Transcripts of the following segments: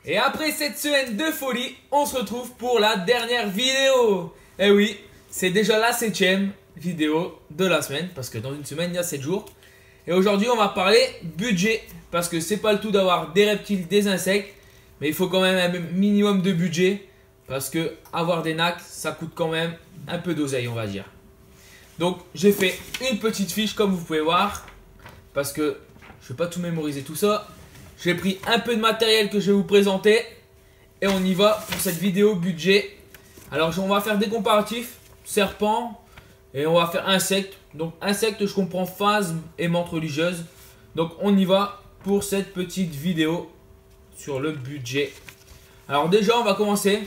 Et après cette semaine de folie, on se retrouve pour la dernière vidéo. Et oui, c'est déjà la 7e vidéo de la semaine, parce que dans une semaine, il y a 7 jours. Et aujourd'hui, on va parler budget, parce que c'est pas le tout d'avoir des reptiles, des insectes, mais il faut quand même un minimum de budget, parce que avoir des NAC, ça coûte quand même un peu d'oseille, on va dire. Donc, j'ai fait une petite fiche, comme vous pouvez voir, parce que je ne vais pas tout mémoriser tout ça. J'ai pris un peu de matériel que je vais vous présenter et on y va pour cette vidéo budget. Alors on va faire des comparatifs, serpent et on va faire insectes. Donc insectes, je comprends phasme et menthe religieuse. Donc on y va pour cette petite vidéo sur le budget. Alors déjà on va commencer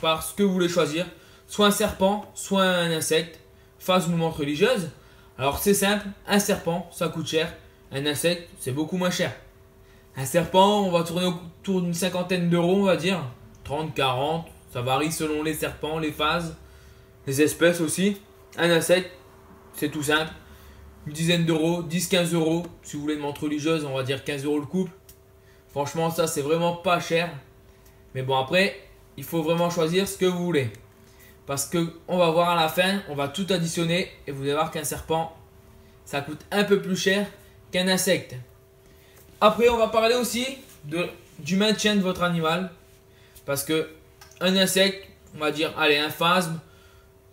par ce que vous voulez choisir. Soit un serpent, soit un insecte. Phasme ou menthe religieuse. Alors c'est simple, un serpent ça coûte cher. Un insecte c'est beaucoup moins cher. Un serpent, on va tourner autour d'une cinquantaine d'euros, on va dire. 30, 40, ça varie selon les serpents, les phases, les espèces aussi. Un insecte, c'est tout simple. Une dizaine d'euros, 10, 15 euros. Si vous voulez une menthe religieuse, on va dire 15 euros le couple. Franchement, ça, c'est vraiment pas cher. Mais bon, après, il faut vraiment choisir ce que vous voulez. Parce que on va voir à la fin, on va tout additionner. Et vous allez voir qu'un serpent, ça coûte un peu plus cher qu'un insecte. Après, on va parler aussi du maintien de votre animal. Parce que un insecte, on va dire, allez, un phasme,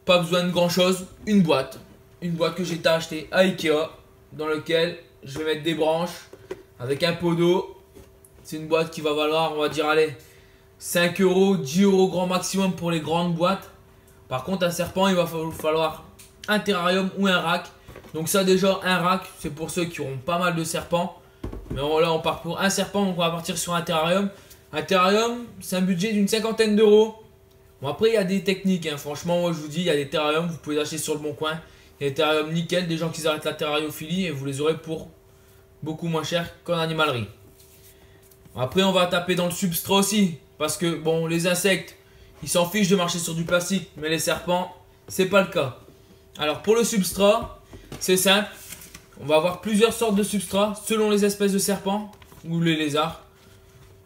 pas besoin de grand chose. Une boîte. Une boîte que j'ai acheté à Ikea. Dans laquelle je vais mettre des branches avec un pot d'eau. C'est une boîte qui va valoir, on va dire, allez, 5 euros, 10 euros grand maximum pour les grandes boîtes. Par contre, un serpent, il va falloir un terrarium ou un rack. Donc ça déjà, un rack, c'est pour ceux qui auront pas mal de serpents. Mais là on part pour un serpent, donc on va partir sur un terrarium. Un terrarium, c'est un budget d'une cinquantaine d'euros. Bon après il y a des techniques, hein. Franchement moi je vous dis, il y a des terrariums, vous pouvez les acheter sur le bon coin. Il y a des terrariums nickel, des gens qui arrêtent la terrariophilie et vous les aurez pour beaucoup moins cher qu'en animalerie. Après on va taper dans le substrat aussi. Parce que bon, les insectes, ils s'en fichent de marcher sur du plastique. Mais les serpents, c'est pas le cas. Alors pour le substrat, c'est simple. On va avoir plusieurs sortes de substrats selon les espèces de serpents ou les lézards.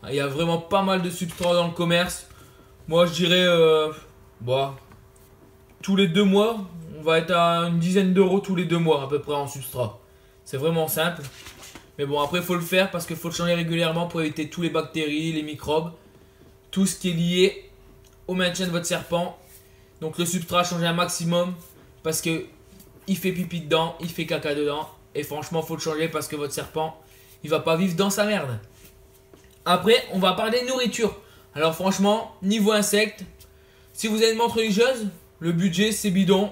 Il y a vraiment pas mal de substrats dans le commerce. Moi je dirais tous les 2 mois, on va être à une dizaine d'euros tous les 2 mois à peu près en substrat. C'est vraiment simple. Mais bon après il faut le faire parce qu'il faut le changer régulièrement pour éviter tous les bactéries, les microbes. Tout ce qui est lié au maintien de votre serpent. Donc le substrat, changez un maximum parce que il fait pipi dedans, il fait caca dedans. Et franchement, il faut le changer parce que votre serpent, il va pas vivre dans sa merde. Après, on va parler nourriture. Alors franchement, niveau insectes, si vous avez une menthe religieuse, le budget c'est bidon.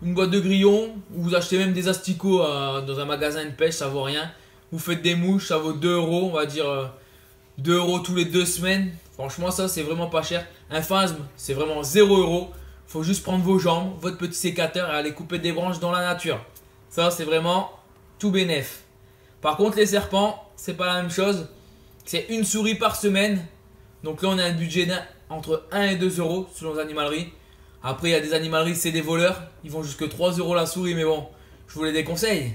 Une boîte de grillons, ou vous achetez même des asticots dans un magasin de pêche, ça vaut rien. Vous faites des mouches, ça vaut 2 euros, on va dire 2 euros tous les 2 semaines. Franchement, ça c'est vraiment pas cher. Un phasme, c'est vraiment 0 euros. Faut juste prendre vos jambes, votre petit sécateur et aller couper des branches dans la nature. Ça c'est vraiment tout bénef. Par contre les serpents, c'est pas la même chose. C'est une souris par semaine. Donc là on a un budget entre 1 et 2 euros selon les animaleries. Après il y a des animaleries, c'est des voleurs. Ils vont jusque 3 euros la souris, mais bon, je vous les déconseille.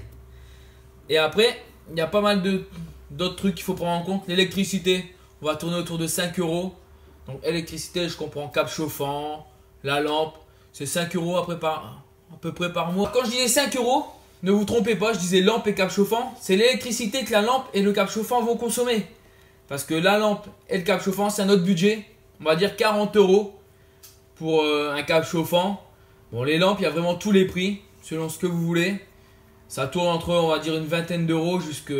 Et après, il y a pas mal d'autres trucs qu'il faut prendre en compte. L'électricité, on va tourner autour de 5 euros. Donc électricité, je comprends câble chauffant, la lampe. C'est 5 euros à peu près par mois. Quand je disais 5 euros, ne vous trompez pas, je disais lampe et câble chauffant. C'est l'électricité que la lampe et le câble chauffant vont consommer. Parce que la lampe et le câble chauffant, c'est un autre budget. On va dire 40 euros pour un câble chauffant. Bon, les lampes, il y a vraiment tous les prix, selon ce que vous voulez. Ça tourne entre, on va dire, une vingtaine d'euros jusqu'à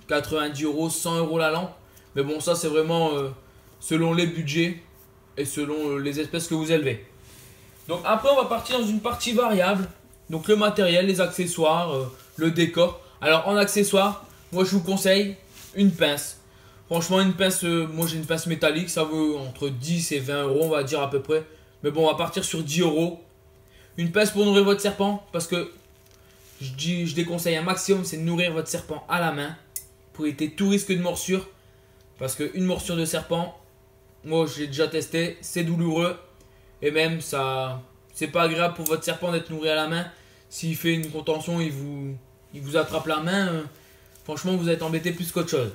90 euros, 100 euros la lampe. Mais bon, ça, c'est vraiment selon les budgets et selon les espèces que vous élevez. Donc après, on va partir dans une partie variable. Donc le matériel, les accessoires, le décor. Alors en accessoires, moi je vous conseille une pince. Franchement une pince, moi j'ai une pince métallique, ça vaut entre 10 et 20 euros on va dire à peu près. Mais bon on va partir sur 10 euros. Une pince pour nourrir votre serpent, parce que je déconseille un maximum, c'est de nourrir votre serpent à la main. Pour éviter tout risque de morsure. Parce qu'une morsure de serpent, moi j'ai déjà testé, c'est douloureux. Et même ça, c'est pas agréable pour votre serpent d'être nourri à la main. S'il fait une contention, il vous attrape la main. Franchement, vous êtes embêté plus qu'autre chose.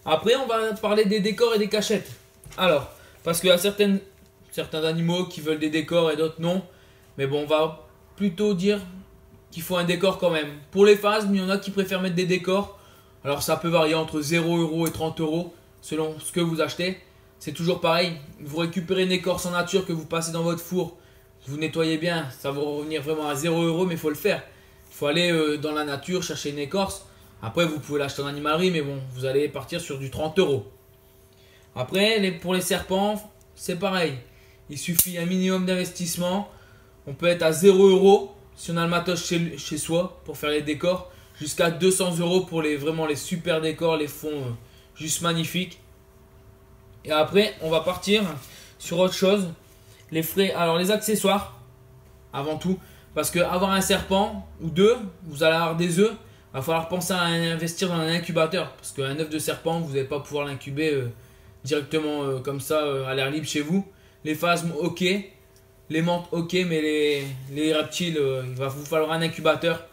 Après, on va parler des décors et des cachettes. Alors, parce qu'il y a certains animaux qui veulent des décors et d'autres non. Mais bon, on va plutôt dire qu'il faut un décor quand même. Pour les phasmes, il y en a qui préfèrent mettre des décors. Alors ça peut varier entre 0 € et 30 € selon ce que vous achetez. C'est toujours pareil. Vous récupérez une écorce en nature que vous passez dans votre four. Vous nettoyez bien. Ça va revenir vraiment à 0 €, mais il faut le faire. Il faut aller dans la nature chercher une écorce. Après, vous pouvez l'acheter en animalerie, mais bon, vous allez partir sur du 30 €. Après, pour les serpents, c'est pareil. Il suffit un minimum d'investissement. On peut être à 0 € si on a le matos chez soi pour faire les décors. Jusqu'à 200 € pour vraiment les super décors, les fonds juste magnifiques. Et après, on va partir sur autre chose. Les frais, alors les accessoires, avant tout. Parce que avoir un serpent ou deux, vous allez avoir des œufs. Il va falloir penser à investir dans un incubateur. Parce qu'un œuf de serpent, vous n'allez pas pouvoir l'incuber directement comme ça à l'air libre chez vous. Les phasmes, ok. Les mantes, ok. Mais les reptiles, il va vous falloir un incubateur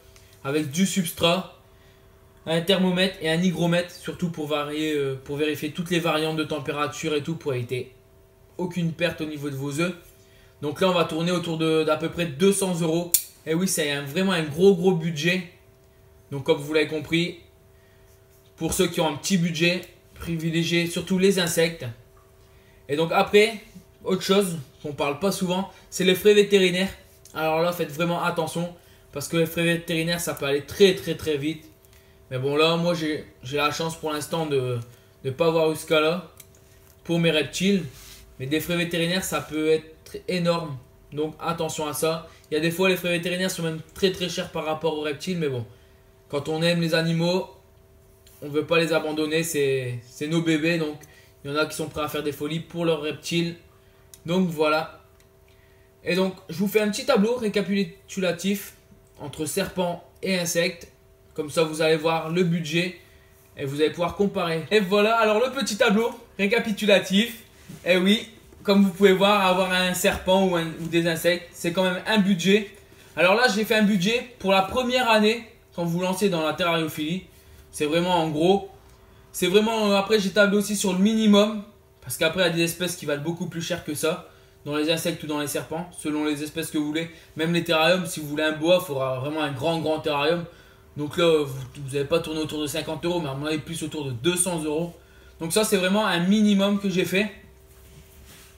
avec du substrat, un thermomètre et un hygromètre. Surtout pour vérifier toutes les variantes de température et tout pour éviter aucune perte au niveau de vos œufs. Donc là, on va tourner autour d'à peu près 200 €. Et oui, c'est vraiment un gros budget. Donc comme vous l'avez compris, pour ceux qui ont un petit budget, privilégiez surtout les insectes. Et donc après, autre chose qu'on parle pas souvent, c'est les frais vétérinaires. Alors là, faites vraiment attention parce que les frais vétérinaires, ça peut aller très vite. Mais bon là, moi j'ai la chance pour l'instant de ne pas avoir eu ce cas-là pour mes reptiles. Mais des frais vétérinaires, ça peut être énorme. Donc attention à ça. Il y a des fois, les frais vétérinaires sont même très chers par rapport aux reptiles. Mais bon, quand on aime les animaux, on ne veut pas les abandonner. C'est nos bébés. Donc il y en a qui sont prêts à faire des folies pour leurs reptiles. Donc voilà. Et donc je vous fais un petit tableau récapitulatif entre serpents et insectes. Comme ça, vous allez voir le budget et vous allez pouvoir comparer. Et voilà, alors le petit tableau récapitulatif. Et oui, comme vous pouvez voir, avoir un serpent ou des insectes, c'est quand même un budget. Alors là, j'ai fait un budget pour la première année quand vous lancez dans la terrariophilie. C'est vraiment en gros. C'est vraiment, après j'ai tablé aussi sur le minimum. Parce qu'après, il y a des espèces qui valent beaucoup plus cher que ça. Dans les insectes ou dans les serpents, selon les espèces que vous voulez. Même les terrariums, si vous voulez un bois, il faudra vraiment un grand terrarium. Donc là, vous n'allez pas tourner autour de 50 €, mais à mon avis, plus autour de 200 €. Donc ça, c'est vraiment un minimum que j'ai fait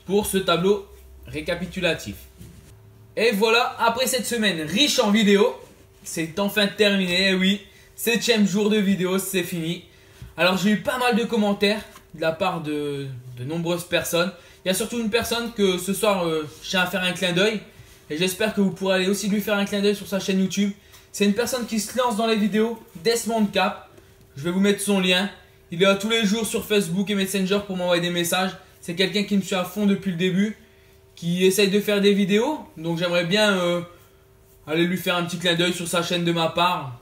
pour ce tableau récapitulatif. Et voilà, après cette semaine riche en vidéos, c'est enfin terminé. Et oui, 7e jour de vidéo, c'est fini. Alors j'ai eu pas mal de commentaires de la part de nombreuses personnes. Il y a surtout une personne que ce soir je tiens à faire un clin d'œil. Et j'espère que vous pourrez aller aussi lui faire un clin d'œil sur sa chaîne YouTube. C'est une personne qui se lance dans les vidéos, Desmond Cap. Je vais vous mettre son lien. Il est là tous les jours sur Facebook et Messenger pour m'envoyer des messages. C'est quelqu'un qui me suit à fond depuis le début, qui essaye de faire des vidéos. Donc j'aimerais bien aller lui faire un petit clin d'œil sur sa chaîne de ma part.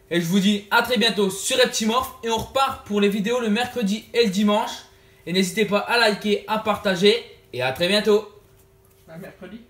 Et je vous dis à très bientôt sur Reptimorph. Et on repart pour les vidéos le mercredi et le dimanche. Et n'hésitez pas à liker, à partager. Et à très bientôt. À mercredi.